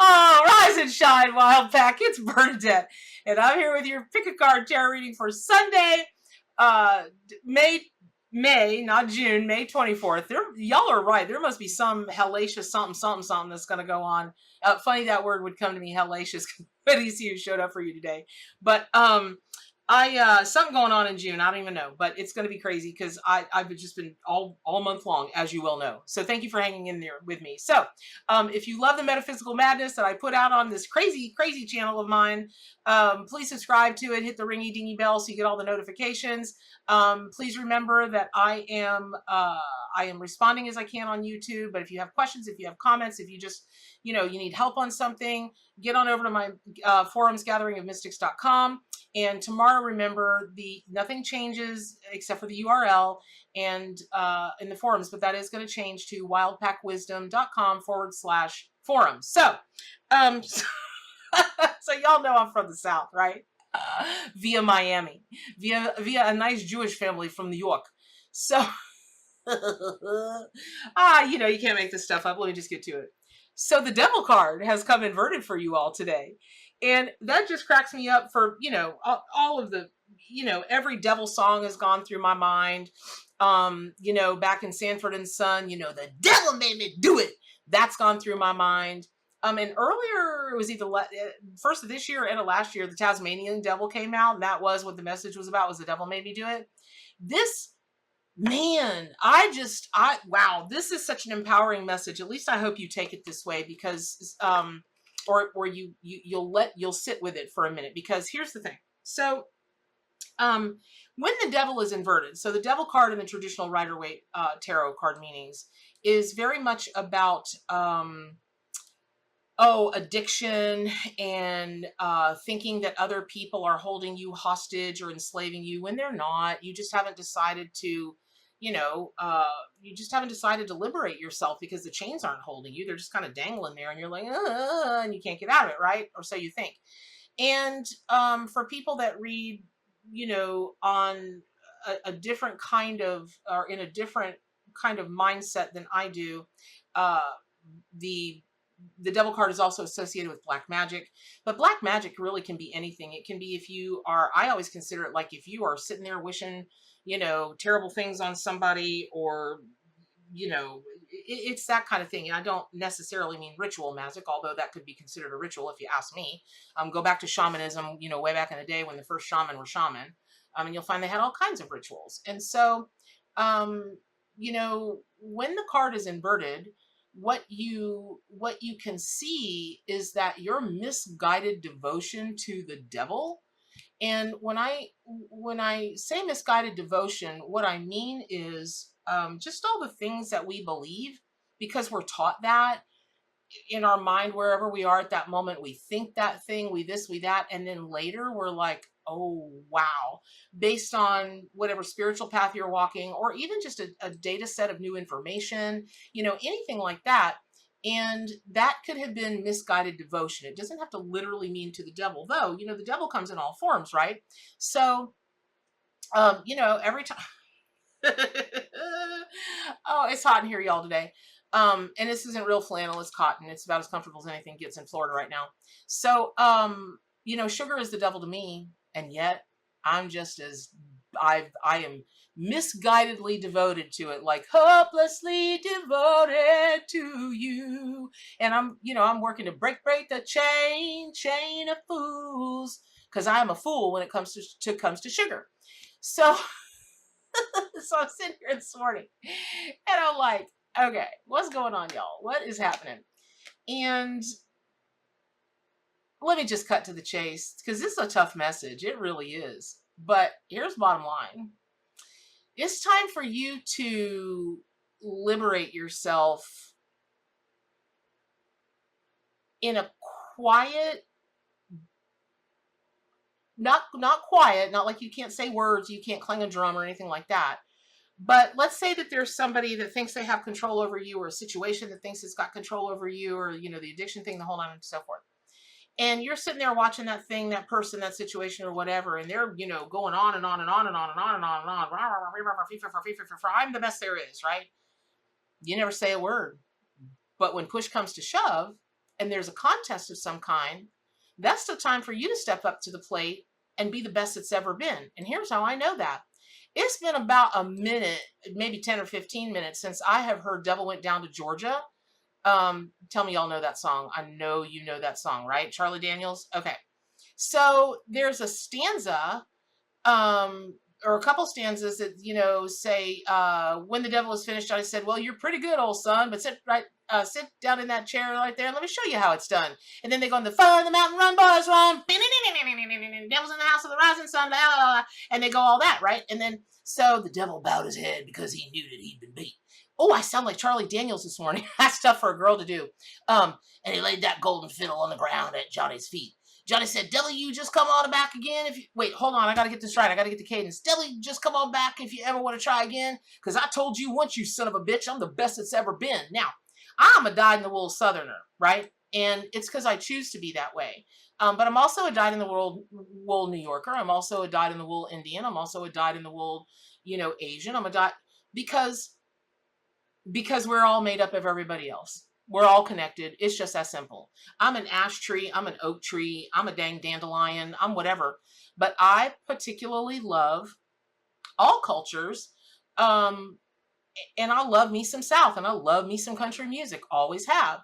Oh, rise and shine, Wild Pack. It's Bernadette, and I'm here with your pick a card tarot reading for Sunday, uh, May, not June, May 24th. Y'all are right. There must be some hellacious something, something, something that's going to go on. Funny that word would come to me, hellacious. But he's who showed up for you today. But something going on in June. I don't even know, but it's going to be crazy because I've just been all month long, as you well know. So thank you for hanging in there with me. So if you love the metaphysical madness that I put out on this crazy channel of mine, please subscribe to it. Hit the ringy dingy bell so you get all the notifications. Please remember that I am responding as I can on YouTube. But if you have questions, if you have comments, if you just you need help on something, get on over to my forums, gatheringofmystics.com. And tomorrow, remember, nothing changes except for the URL and in the forums, but that is going to change to wildpackwisdom.com/forums. So, so y'all know I'm from the South, right? Via Miami, via a nice Jewish family from New York. So, you can't make this stuff up. Let me just get to it. So the devil card has come inverted for you all today. And that just cracks me up for, all of the, every devil song has gone through my mind. Back in Sanford and Son, the devil made me do it. That's gone through my mind. And earlier, it was either first of this year or end of last year, the Tasmanian devil came out. And that was what the message was about, was the devil made me do it. Man, wow, this is such an empowering message. At least I hope you take it this way, because, or you'll sit with it for a minute, because here's the thing. So, when the devil is inverted, so the devil card in the traditional Rider-Waite tarot card meanings is very much about, addiction and thinking that other people are holding you hostage or enslaving you when they're not. You just haven't decided to, you just haven't decided to liberate yourself because the chains aren't holding you. They're just kind of dangling there and you're like, and you can't get out of it, right? Or so you think. And for people that read, on a different kind of, or in a different kind of mindset than I do, the devil card is also associated with black magic, but black magic really can be anything. It can be, I always consider it like if you are sitting there wishing, terrible things on somebody, or, it's that kind of thing. And I don't necessarily mean ritual magic, although that could be considered a ritual if you ask me. Go back to shamanism, way back in the day when the first shaman were shaman, and you'll find they had all kinds of rituals. And so, when the card is inverted, what you can see is that your misguided devotion to the devil. And when I say misguided devotion, what I mean is just all the things that we believe because we're taught that in our mind, wherever we are at that moment. We think that thing, we this, we that, and then later we're like, oh wow, based on whatever spiritual path you're walking, or even just a data set of new information, anything like that. And that could have been misguided devotion. It doesn't have to literally mean to the devil, though. The devil comes in all forms, right? So every time oh, it's hot in here, y'all, today. And this isn't real flannel, it's cotton. It's about as comfortable as anything gets in Florida right now. So, sugar is the devil to me, and yet I'm just as I am misguidedly devoted to it, like hopelessly devoted to you. And I'm working to break the chain of fools, because I am a fool when it comes to sugar. So, so I'm sitting here this morning, and I'm like, okay, what's going on, y'all? What is happening? And let me just cut to the chase, because this is a tough message. It really is. But here's bottom line. It's time for you to liberate yourself in a quiet, not quiet, not like you can't say words, you can't clang a drum or anything like that. But let's say that there's somebody that thinks they have control over you, or a situation that thinks it's got control over you, or, the addiction thing, the whole nine and so forth. And you're sitting there watching that thing, that person, that situation, or whatever, and they're, going on and on and on and on and on and on and on. I'm the best there is, right? You never say a word. But when push comes to shove and there's a contest of some kind, that's the time for you to step up to the plate and be the best it's ever been. And here's how I know that. It's been about a minute, maybe 10 or 15 minutes since I have heard Devil Went Down to Georgia. Tell me y'all know that song. I know you know that song, right? Charlie Daniels? Okay. So there's a stanza, or a couple stanzas that, say, when the devil was finished, I said, well, you're pretty good, old son, but sit down in that chair right there and let me show you how it's done. And then they go on the fire, the mountain, run, boys, run. Devil's in the house of the rising sun, blah, blah, blah, and they go all that, right? And then, so the devil bowed his head because he knew that he'd been beat. Oh, I sound like Charlie Daniels this morning. That's tough for a girl to do. And he laid that golden fiddle on the ground at Johnny's feet. Johnny said, devil, you just come on back again. Wait, hold on. I got to get this right. I got to get the cadence. Devil, you just come on back if you ever want to try again. Because I told you once, you son of a bitch, I'm the best it's ever been. Now, I'm a dyed-in-the-wool Southerner, right? And it's because I choose to be that way. But I'm also a dyed-in-the-wool New Yorker. I'm also a dyed-in-the-wool Indian. I'm also a dyed-in-the-wool, Asian. Because we're all made up of everybody else. We're all connected. It's just that simple. I'm an ash tree. I'm an oak tree. I'm a dang dandelion. I'm whatever. But I particularly love all cultures. And I love me some South, and I love me some country music. Always have.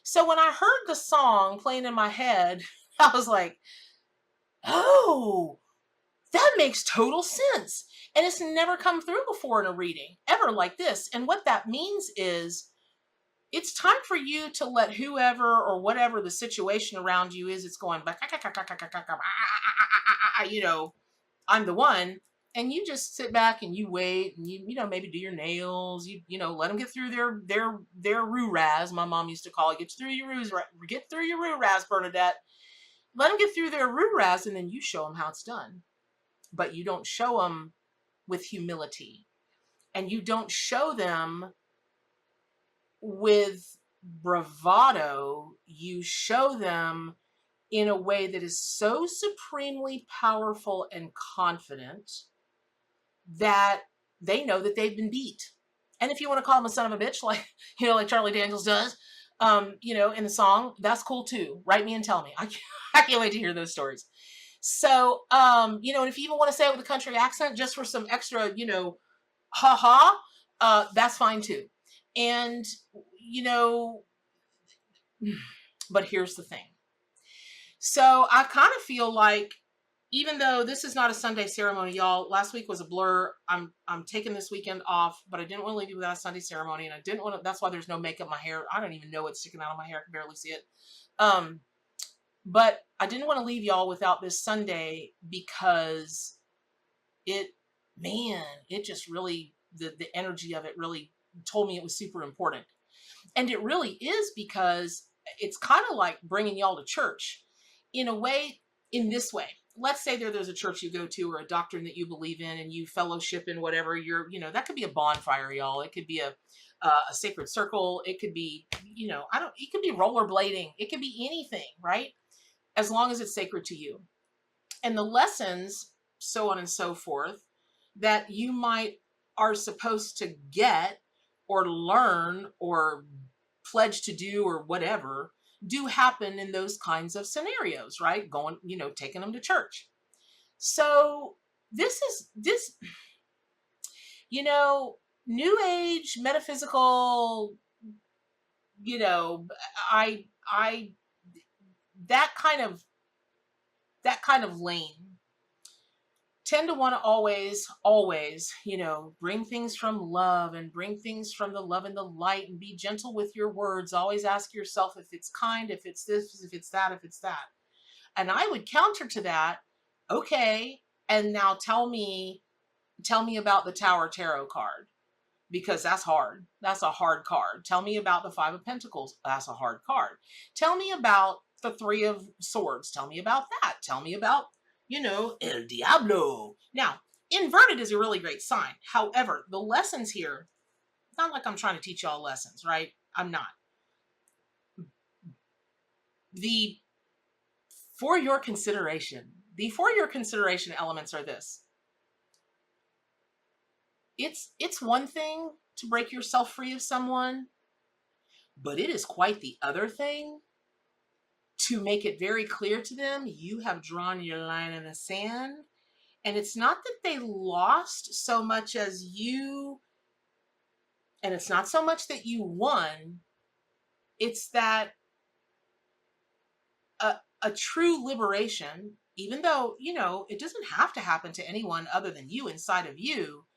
So when I heard the song playing in my head, I was like, oh, that makes total sense. And it's never come through before in a reading, ever like this. And what that means is it's time for you to let whoever or whatever the situation around you is, it's going, I'm the one. And you just sit back and you wait and you maybe do your nails, let them get through their roo-raz. My mom used to call it, get through your roo-raz, Bernadette. Let them get through their roo-raz, and then you show them how it's done. But you don't show them with humility, and you don't show them with bravado. You show them in a way that is so supremely powerful and confident that they know that they've been beat. And if you want to call them a son of a bitch, like Charlie Daniels does, in the song, that's cool too. Write me and tell me. I can't wait to hear those stories. So, and if you even want to say it with a country accent, just for some extra, that's fine too. And, but here's the thing. So I kind of feel like, even though this is not a Sunday ceremony, y'all, last week was a blur. I'm taking this weekend off, but I didn't want to leave you without a Sunday ceremony, and I didn't want to, that's why there's no makeup. My hair, I don't even know what's sticking out of my hair. I can barely see it. But I didn't want to leave y'all without this Sunday because it just really, the energy of it really told me it was super important. And it really is, because it's kind of like bringing y'all to church in a way, in this way. Let's say there's a church you go to or a doctrine that you believe in and you fellowship in whatever that could be a bonfire, y'all. It could be a sacred circle. It could be, it could be rollerblading. It could be anything, right? As long as it's sacred to you. And the lessons, so on and so forth, that you are supposed to get or learn or pledge to do or whatever, do happen in those kinds of scenarios, right? Going, taking them to church. So this, new age, metaphysical, that kind of lane tend to want to always, bring things from love and bring things from the love and the light and be gentle with your words. Always ask yourself if it's kind, if it's this, if it's that, if it's that. And I would counter to that. Okay. And now tell me about the Tower Tarot card, because that's hard. That's a hard card. Tell me about the Five of Pentacles. That's a hard card. Tell me about the Three of Swords. Tell me about that. Tell me about, El Diablo. Now, inverted is a really great sign. However, the lessons here, it's not like I'm trying to teach y'all lessons, right? I'm not. The for your consideration elements are this. It's one thing to break yourself free of someone, but it is quite the other thing to make it very clear to them you have drawn your line in the sand. And it's not that they lost so much as you, and it's not so much that you won, it's that a true liberation, even though, you know, it doesn't have to happen to anyone other than you inside of you.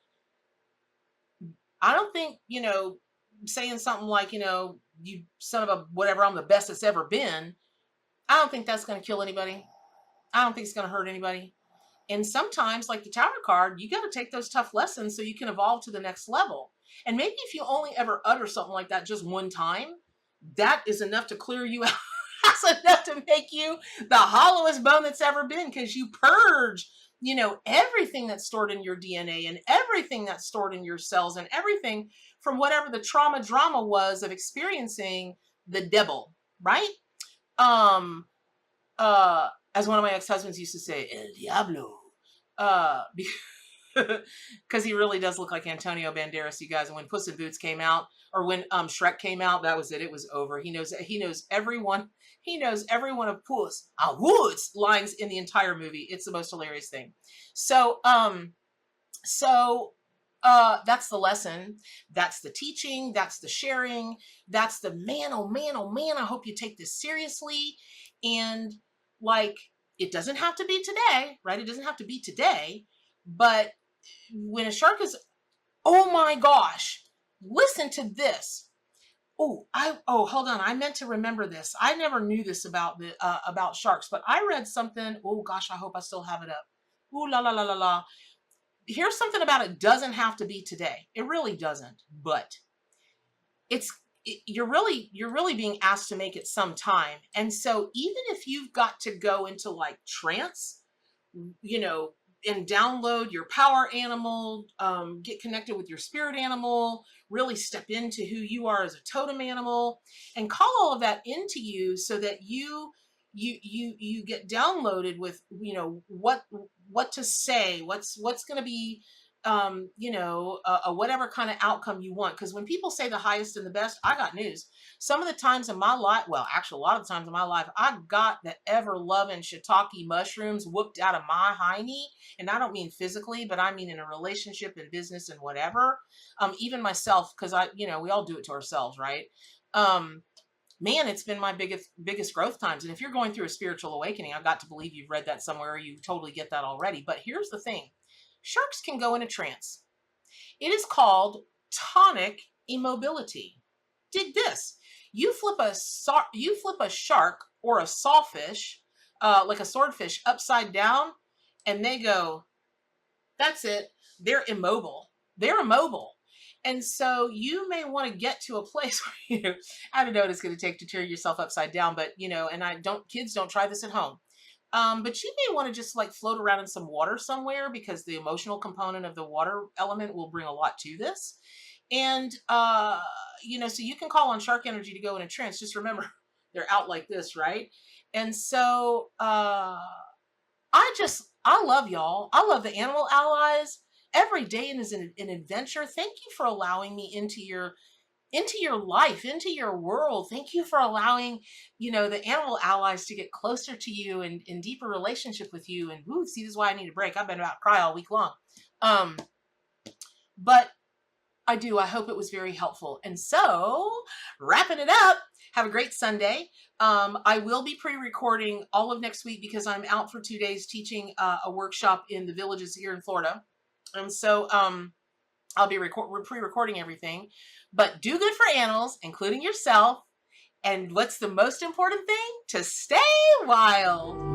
I don't think, you know, saying something like, you know, you son of a whatever, I'm the best it's ever been, I don't think that's going to kill anybody. I don't think it's going to hurt anybody. And sometimes, like the Tower card, you got to take those tough lessons so you can evolve to the next level. And maybe if you only ever utter something like that just one time, that is enough to clear you out. That's enough to make you the hollowest bone that's ever been, because you purge, you know, everything that's stored in your DNA and everything that's stored in your cells and everything from whatever the trauma drama was of experiencing the devil, right? As one of my ex-husbands used to say, El Diablo, because he really does look like Antonio Banderas, you guys. And when Puss in Boots came out, or when Shrek came out, that was it. It was over. He knows everyone. He knows every one of Puss Woods lines in the entire movie. It's the most hilarious thing. So that's the lesson. That's the teaching. That's the sharing. That's the man, oh man, oh man, I hope you take this seriously. And like, it doesn't have to be today, right? It doesn't have to be today. But when a shark is, oh my gosh, listen to this. Oh, hold on. I meant to remember this. I never knew this about sharks, but I read something. Oh gosh, I hope I still have it up. Ooh, la, la, la, la, la. Here's something about it. Doesn't have to be today. It really doesn't, but you're really being asked to make it some time. And so even if you've got to go into like trance, you know, and download your power animal, get connected with your spirit animal, really step into who you are as a totem animal, and call all of that into you so that you get downloaded with, you know, what to say, what's going to be, you know, whatever kind of outcome you want. Because when people say the highest and the best, I got news. Some of the times in my life, well, actually a lot of the times in my life, I got the ever-loving shiitake mushrooms whooped out of my hiney. And I don't mean physically, but I mean in a relationship and business and whatever. Even myself, because we all do it to ourselves, right? Man, it's been my biggest growth times. And if you're going through a spiritual awakening, I've got to believe you've read that somewhere. You totally get that already. But here's the thing. Sharks can go in a trance. It is called tonic immobility. Dig this. You flip a shark or a sawfish, like a swordfish, upside down, and they go, that's it. They're immobile. They're immobile. And so you may want to get to a place where, you know, I don't know what it's going to take to turn yourself upside down, but, you know, and kids don't try this at home. But you may want to just like float around in some water somewhere, because the emotional component of the water element will bring a lot to this. And, you know, so you can call on shark energy to go in a trance. Just remember, they're out like this, right? And so I love y'all. I love the animal allies. Every day is an adventure. Thank you for allowing me into your life, into your world. Thank you for allowing, you know, the animal allies to get closer to you and in deeper relationship with you. And woo, see, this is why I need a break. I've been about to cry all week long. But I hope it was very helpful. And so wrapping it up, have a great Sunday. I will be pre-recording all of next week because I'm out for 2 days teaching a workshop in the villages here in Florida. And so I'll be pre-recording everything. But do good for animals, including yourself. And what's the most important thing? To stay wild.